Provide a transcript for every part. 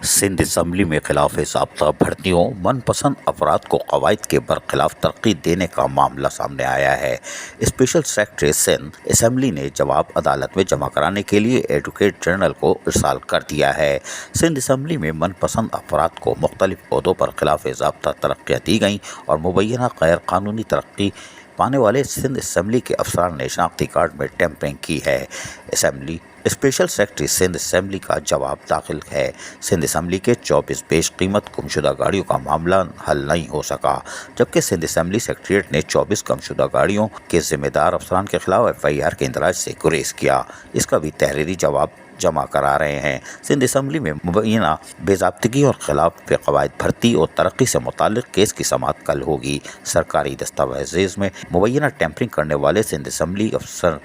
Sindh assembly میں خلاف ضابطہ بھرتیوں من پسند افراد کو قواعد کے برخلاف ترقی دینے کا معاملہ سامنے آیا ہے۔ اسپیشل سیکرٹری سندھ اسمبلی نے جواب عدالت میں جمع کرانے کے لیے ایڈوکیٹ جنرل کو ارسال کر دیا ہے۔ سندھ اسمبلی میں من پسند افراد کو مختلف عہدوں پر خلاف ضابطہ ترقیاں دی گئیں اور مبینہ غیر قانونی ترقی پانے والے سندھ اسمبلی کے افسران نے شناختی کارڈ میں ٹیمپرنگ کی ہے۔ اسپیشل سیکرٹری سندھ اسمبلی کا جواب داخل ہے۔ سندھ اسمبلی کے 24 بیش قیمت گمشدہ گاڑیوں کا معاملہ حل نہیں ہو سکا، جبکہ سندھ اسمبلی سیکریٹریٹ نے 24 گمشدہ گاڑیوں کے ذمہ دار افسران کے خلاف FIR کے اندراج سے گریز کیا۔ اس کا بھی تحریری جواب جمع کرا رہے ہیں۔ سندھ اسمبلی میں مبینہ بے ضابطگی اور خلاف قواعد بھرتی اور ترقی سے متعلق کیس کی سماعت کل ہوگی۔ سرکاری دستاویز میں مبینہ ٹیمپرنگ کرنے والے سندھ اسمبلی افسر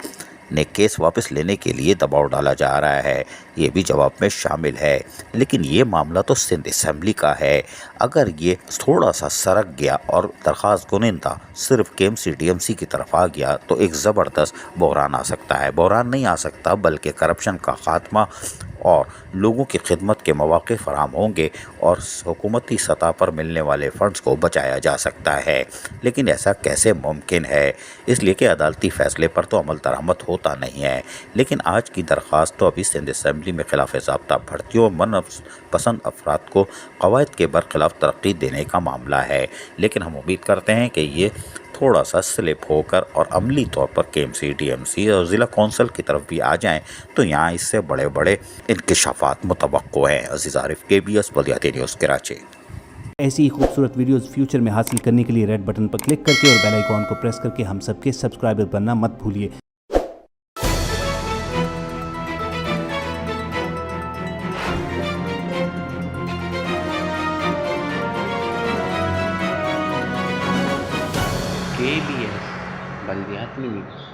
نے کیس واپس لینے کے لیے دباؤ ڈالا جا رہا ہے، یہ بھی جواب میں شامل ہے۔ لیکن یہ معاملہ تو سندھ اسمبلی کا ہے۔ اگر یہ تھوڑا سا سرک گیا اور درخواست کنندہ صرف KMC DMC کی طرف آ گیا تو ایک زبردست بحران آ سکتا ہے۔ بحران نہیں آ سکتا بلکہ کرپشن کا خاتمہ اور لوگوں کی خدمت کے مواقع فراہم ہوں گے اور حکومتی سطح پر ملنے والے فنڈز کو بچایا جا سکتا ہے۔ لیکن ایسا کیسے ممکن ہے؟ اس لیے کہ عدالتی فیصلے پر تو عمل درآمد ہوتا نہیں ہے۔ لیکن آج کی درخواست تو ابھی سندھ اسمبلی میں خلاف ضابطہ بھرتیوں اور من پسند افراد کو قواعد کے برخلاف ترقی دینے کا معاملہ ہے۔ لیکن ہم امید کرتے ہیں کہ یہ تھوڑا سا سلپ ہو کر اور عملی طور پر KMC DMC اور ضلع کونسل کی طرف بھی آ جائیں تو یہاں اس سے بڑے بڑے انکشافات متوقع ہیں۔ عزیز عارف KBS بلدیاتی نیوز کراچی۔ ایسی ہی خوبصورت ویڈیوز فیوچر میں حاصل کرنے کے لیے ریڈ بٹن پر کلک کر کے اور بیل آئیکن کو پریس کر کے ہم سب کے سبسکرائبر بننا مت بھولیے۔ KBS بلدیاتی نیوز۔